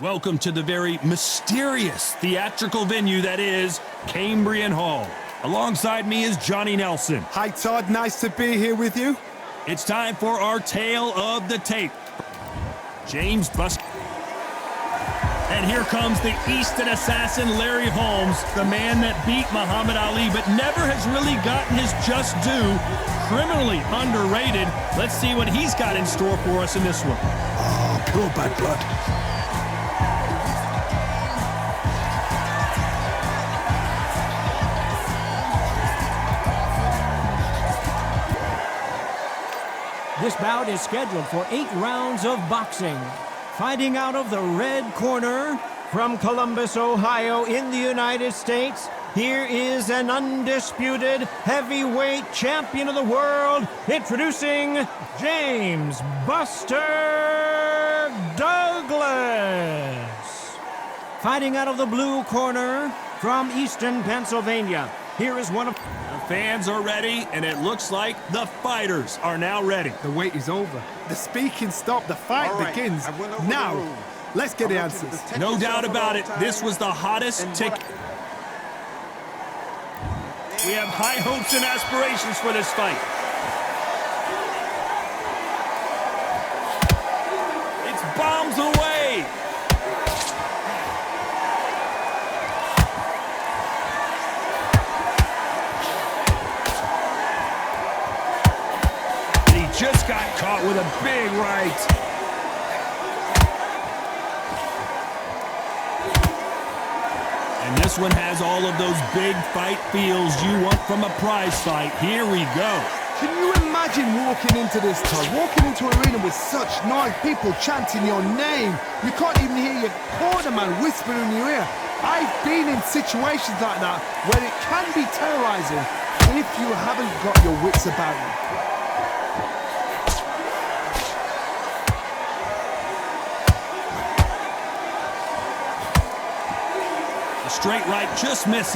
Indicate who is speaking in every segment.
Speaker 1: Welcome to the very mysterious theatrical venue that is Cambrian Hall. Alongside me is Johnny Nelson.
Speaker 2: Hi, Todd. Nice to be here with you.
Speaker 1: It's time for our tale of the tape. James Bust. And here comes the Easton assassin, Larry Holmes, the man that beat Muhammad Ali but never has really gotten his just due. Criminally underrated. Let's see what he's got in store for us in this one.
Speaker 2: Oh, pure bad blood.
Speaker 3: This bout is scheduled for 8 rounds of boxing. Fighting out of the red corner from Columbus, Ohio in the United States, here is an undisputed heavyweight champion of the world, introducing James Buster Douglas. Fighting out of the blue corner from Easton, Pennsylvania, here is one of...
Speaker 1: The fans are ready, and it looks like the fighters are now ready.
Speaker 2: The wait is over. The speaking stopped. The fight begins. Now, let's get the answers.
Speaker 1: No doubt about it, this was the hottest ticket. We have high hopes and aspirations for this fight. It's bombs away. Just got caught with a big right. And this one has all of those big fight feels you want from a prize fight. Here we go.
Speaker 2: Can you imagine walking into this, Todd? Walking into an arena with such noise, people chanting your name. You can't even hear your corner man whispering in your ear. I've been in situations like that where it can be terrorizing if you haven't got your wits about you.
Speaker 1: Straight right just misses.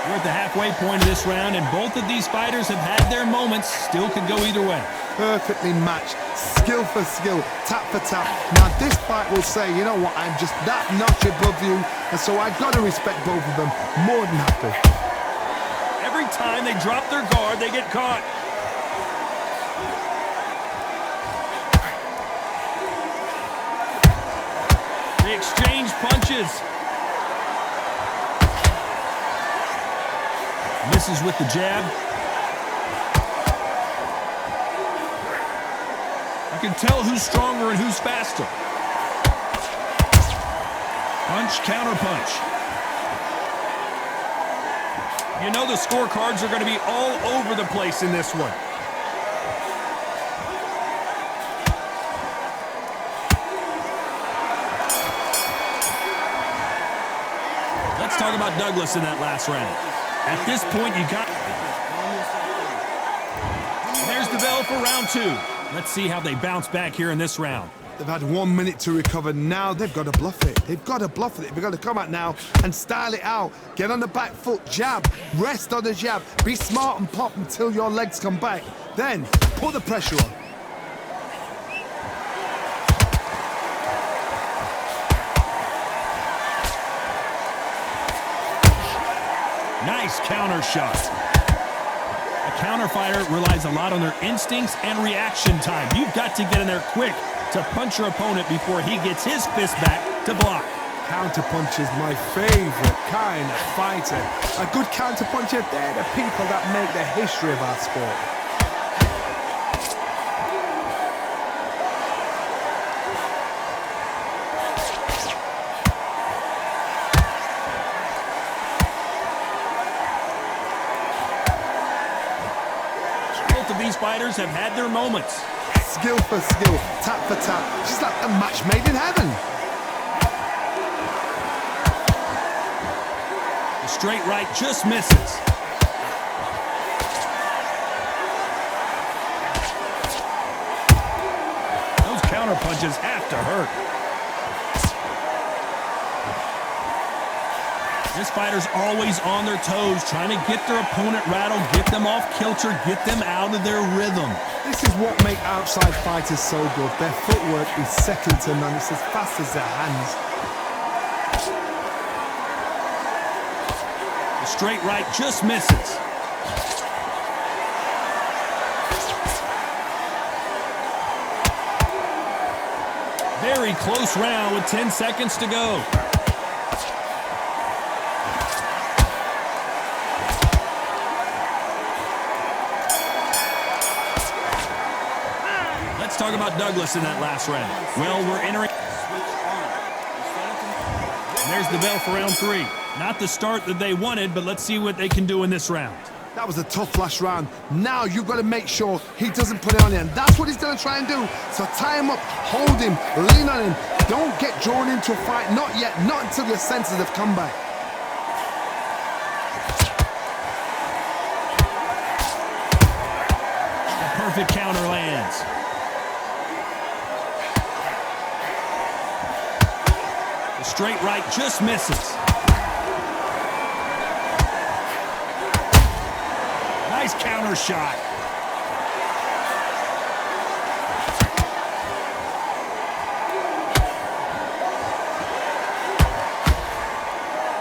Speaker 1: We're at the halfway point of this round, and both of these fighters have had their moments. Still could go either way.
Speaker 2: Perfectly matched, skill for skill, tap for tap. Now this fight will say, you know what, I'm just that notch above you, and so I've got to respect both of them more than happy.
Speaker 1: Every time they drop their guard, they get caught. Exchange punches. Misses with the jab. You can tell who's stronger and who's faster. Punch, counter punch. You know the scorecards are going to be all over the place in this one. Talk about Douglas in that last round. At this point, you got... There's the bell for round 2. Let's see how they bounce back here in this round.
Speaker 2: They've had 1 minute to recover. Now they've got to bluff it. They've got to bluff it. They've got to come out now and style it out. Get on the back foot, jab, rest on the jab. Be smart and pop until your legs come back. Then put the pressure on.
Speaker 1: Nice counter shot. A counter fighter relies a lot on their instincts and reaction time. You've got to get in there quick to punch your opponent before he gets his fist back to block.
Speaker 2: Counter punch is my favorite kind of fighter. A good counter puncher, they're the people that make the history of our sport.
Speaker 1: These fighters have had their moments.
Speaker 2: Skill for skill, tap for tap, just like a match made in heaven.
Speaker 1: The straight right just misses. Those counter punches have to hurt. This fighter's always on their toes, trying to get their opponent rattled, get them off kilter, get them out of their rhythm.
Speaker 2: This is what makes outside fighters so good. Their footwork is second to none. It's as fast as their hands.
Speaker 1: The straight right just misses. Very close round with 10 seconds to go. Let's talk about Douglas in that last round. Well, we're entering. And there's the bell for round 3. Not the start that they wanted, but let's see what they can do in this round.
Speaker 2: That was a tough last round. Now you've got to make sure he doesn't put it on you, and that's what he's going to try and do. So tie him up, hold him, lean on him. Don't get drawn into a fight. Not yet. Not until your senses have come back.
Speaker 1: The perfect counter lands. The straight right just misses. Nice counter shot.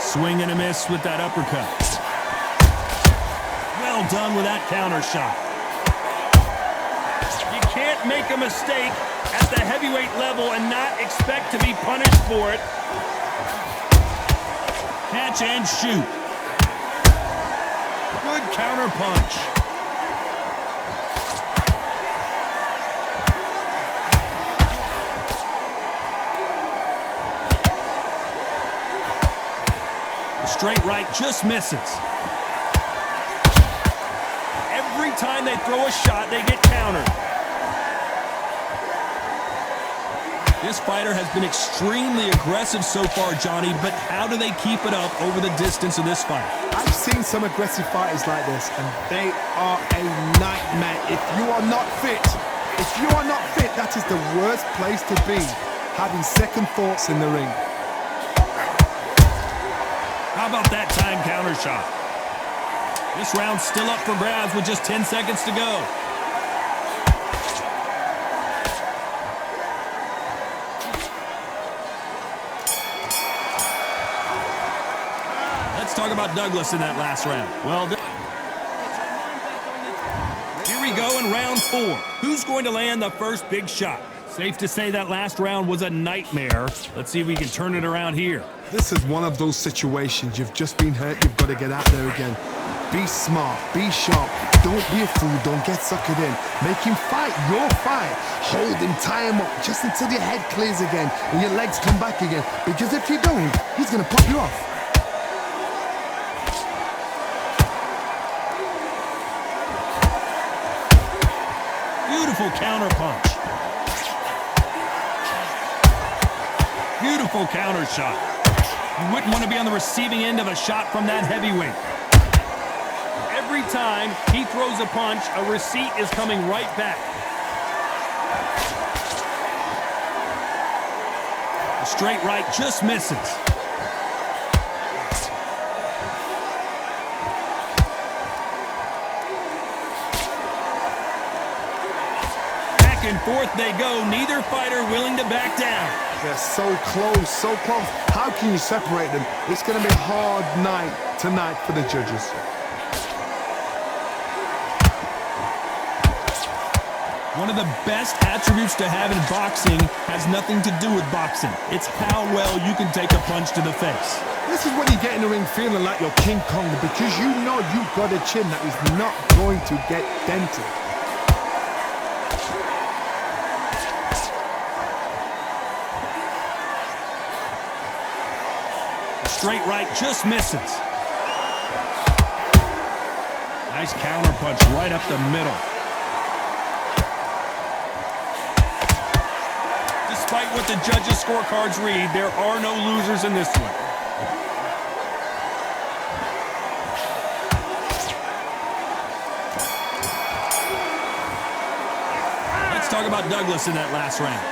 Speaker 1: Swing and a miss with that uppercut. Well done with that counter shot. You can't make a mistake at the heavyweight level and not expect to be punished for it. Catch and shoot. Good counter punch. The straight right just misses. Every time they throw a shot, they get countered. This fighter has been extremely aggressive so far, Johnny, but how do they keep it up over the distance of this fight?
Speaker 2: I've seen some aggressive fighters like this, and they are a nightmare. If you are not fit, that is the worst place to be, having second thoughts in the ring.
Speaker 1: How about that time counter shot? This round's still up for grabs with just 10 seconds to go. Let's talk about Douglas in that last round. Well, here we go in round 4. Who's going to land the first big shot? Safe to say that last round was a nightmare. Let's see if we can turn it around here.
Speaker 2: This is one of those situations. You've just been hurt. You've got to get out there again. Be smart. Be sharp. Don't be a fool. Don't get suckered in. Make him fight your fight. Hold him. Tie him up just until your head clears again and your legs come back again. Because if you don't, he's going to pop you off.
Speaker 1: Beautiful counter punch. Beautiful counter shot. You wouldn't want to be on the receiving end of a shot from that heavyweight. Every time he throws a punch, a receipt is coming right back. The straight right just misses. Back and forth they go, neither fighter willing to back down.
Speaker 2: They're so close, so close. How can you separate them? It's going to be a hard night tonight for the judges.
Speaker 1: One of the best attributes to have in boxing has nothing to do with boxing. It's how well you can take a punch to the face.
Speaker 2: This is when you get in the ring feeling like you're King Kong, because you know you've got a chin that is not going to get dented.
Speaker 1: Straight right just misses. Nice counter punch right up the middle. Despite what the judges' scorecards read, there are no losers in this one. Let's talk about Douglas in that last round.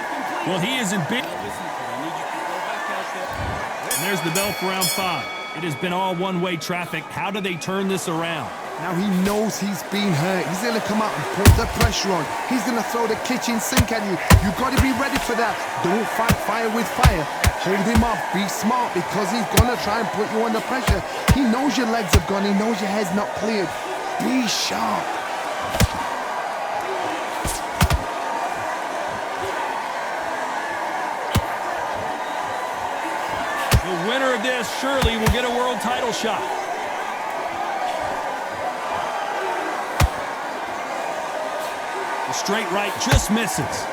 Speaker 1: Well, he is in big... And there's the bell for round 5. It has been all one-way traffic. How do they turn this around?
Speaker 2: Now he knows he's been hurt. He's going to come out and put the pressure on. He's going to throw the kitchen sink at you. You've got to be ready for that. Don't fight fire with fire. Hold him off. Be smart because he's going to try and put you under pressure. He knows your legs are gone. He knows your head's not cleared. Be sharp.
Speaker 1: The winner of this surely will get a world title shot. The straight right just misses.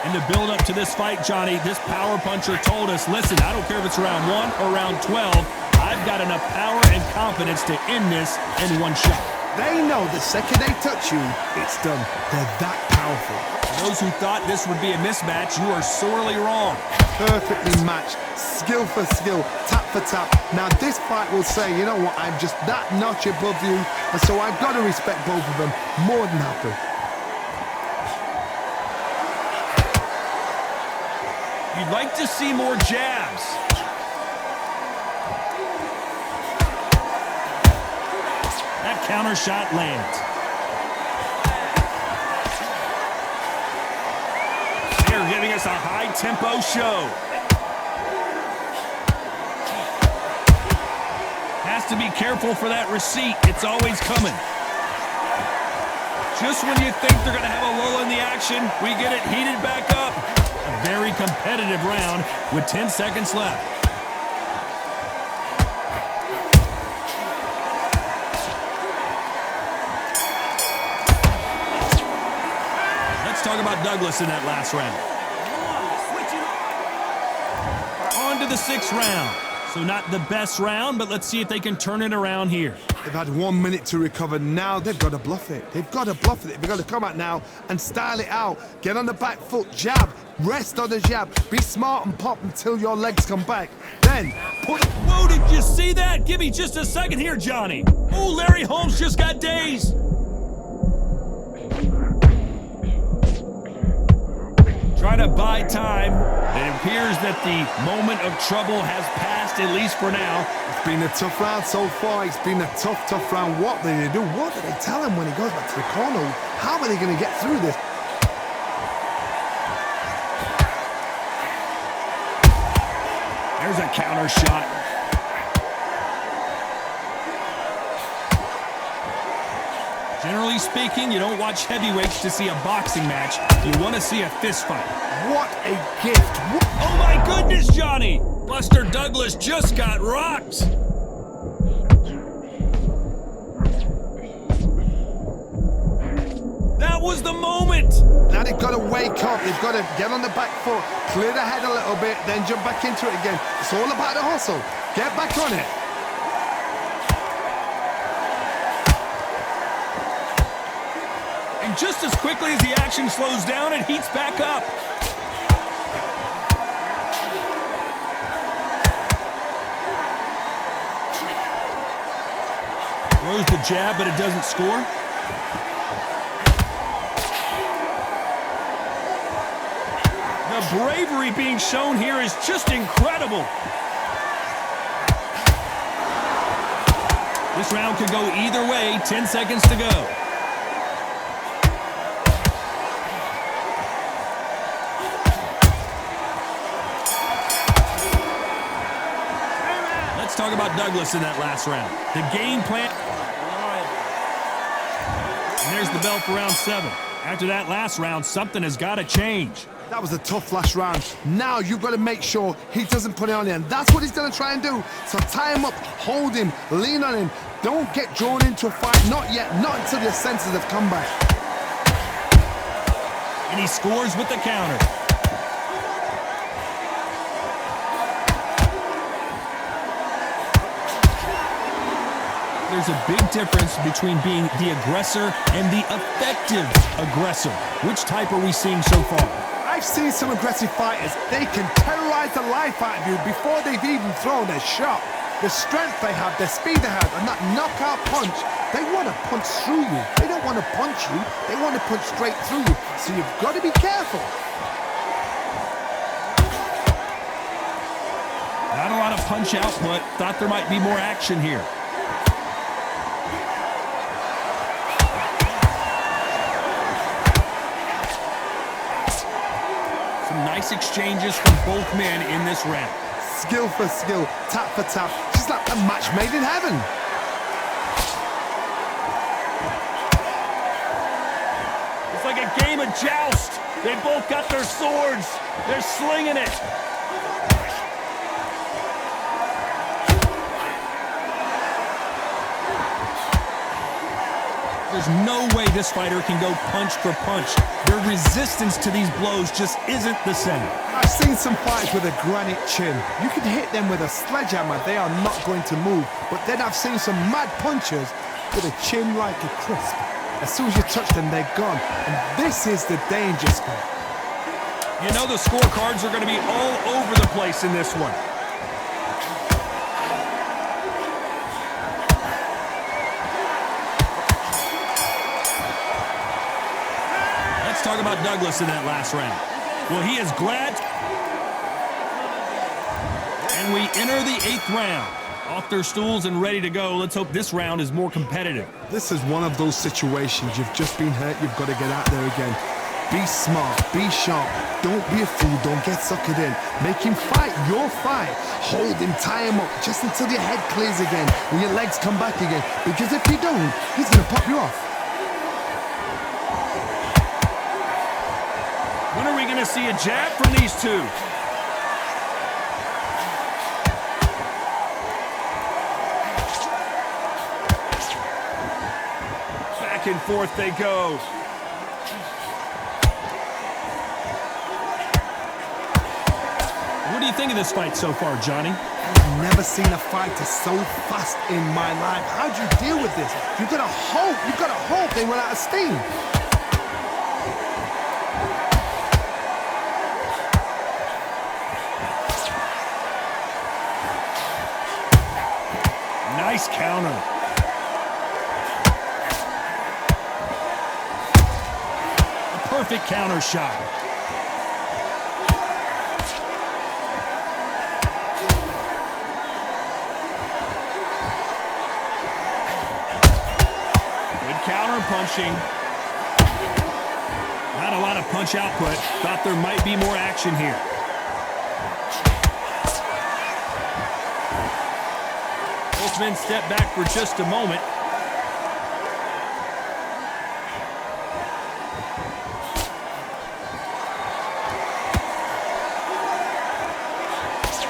Speaker 1: In the build-up to this fight, Johnny, this power puncher told us, listen, I don't care if it's round 1 or round 12, I've got enough power and confidence to end this in one shot.
Speaker 2: They know the second they touch you, it's done. They're that powerful.
Speaker 1: For those who thought this would be a mismatch, you are sorely wrong.
Speaker 2: Perfectly matched, skill for skill, tap for tap. Now this fight will say, you know what, I'm just that notch above you, and so I've got to respect both of them more than happy.
Speaker 1: You'd like to see more jabs. That counter shot lands. They're giving us a high-tempo show. Has to be careful for that receipt. It's always coming. Just when you think they're going to have a lull in the action, we get it heated back up. A very competitive round with 10 seconds left. Let's talk about Douglas in that last round. On to the 6th round. So not the best round, but let's see if they can turn it around here.
Speaker 2: They've had 1 minute to recover. Now they've got to bluff it. They've got to bluff it. They've got to come out now and style it out. Get on the back foot, jab, rest on the jab. Be smart and pop until your legs come back. Then put...
Speaker 1: Whoa, did you see that? Give me just a second here, Johnny. Oh, Larry Holmes just got dazed. Try to buy time. It appears that the moment of trouble has passed, at least for now.
Speaker 2: It's been a tough round so far. It's been a tough round. What do they do? What do they tell him when he goes back to the corner? How are they going to get through this?
Speaker 1: There's a counter shot. Generally speaking, you don't watch heavyweights to see a boxing match. You want to see a fist fight.
Speaker 2: What a gift.
Speaker 1: Oh my goodness, Johnny! Buster Douglas just got rocked. That was the moment.
Speaker 2: Now they've got to wake up. They've got to get on the back foot, clear the head a little bit, then jump back into it again. It's all about the hustle. Get back on it.
Speaker 1: And just as quickly as the action slows down, it heats back up. Throws the jab, but it doesn't score. The bravery being shown here is just incredible. This round could go either way. 10 seconds to go. Let's talk about Douglas in that last round. The game plan. And there's the bell for round 7. After that last round, something has got to change.
Speaker 2: That was a tough last round. Now you've got to make sure he doesn't put it on you. And that's what he's going to try and do. So tie him up, hold him, lean on him. Don't get drawn into a fight. Not yet. Not until your senses have come back.
Speaker 1: And he scores with the counter. There's a big difference between being the aggressor and the effective aggressor. Which type are we seeing so far?
Speaker 2: I've seen some aggressive fighters. They can terrorize the life out of you before they've even thrown a shot. The strength they have, the speed they have, and that knockout punch, they want to punch through you. They don't want to punch you, they want to punch straight through you. So you've got to be careful.
Speaker 1: Not a lot of punch output. Thought there might be more action here. Some nice exchanges from both men in this round.
Speaker 2: Skill for skill, tap for tap, just like a match made in heaven.
Speaker 1: It's like a game of joust. They both got their swords. They're slinging it. There's no way this fighter can go punch for punch. Their resistance to these blows just isn't the same.
Speaker 2: I've seen some fights with a granite chin. You can hit them with a sledgehammer, they are not going to move. But then I've seen some mad punchers with a chin like a crisp. As soon as you touch them, they're gone. And this is the danger spot.
Speaker 1: You know the scorecards are going to be all over the place in this one. Talk about Douglas in that last round. Well, he is glad. And we enter the 8th round. Off their stools and ready to go. Let's hope this round is more competitive.
Speaker 2: This is one of those situations. You've just been hurt. You've got to get out there again. Be smart. Be sharp. Don't be a fool. Don't get suckered in. Make him fight your fight. Hold him. Tie him up just until your head clears again and your legs come back again. Because if you don't, he's going to pop you off.
Speaker 1: When are we going to see a jab from these two? Back and forth they go. What do you think of this fight so far, Johnny?
Speaker 2: I've never seen a fighter so fast in my life. How do you deal with this? You've got to hope they run out of steam.
Speaker 1: Nice counter. A perfect counter shot. Good counter punching. Not a lot of punch output. Thought there might be more action here. Both men step back for just a moment.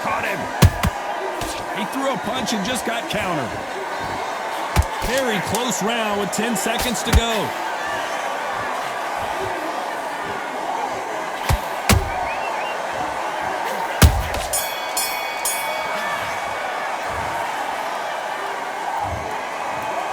Speaker 1: Caught him. He threw a punch and just got countered. Very close round with 10 seconds to go.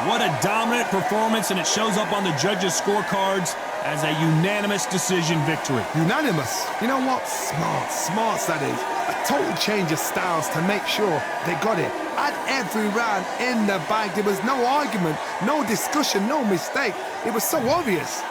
Speaker 1: What a dominant performance, and it shows up on the judges' scorecards as a unanimous decision victory.
Speaker 2: Unanimous? You know what? Smarts that is. A total change of styles to make sure they got it. At every round in the bag, there was no argument, no discussion, no mistake. It was so obvious.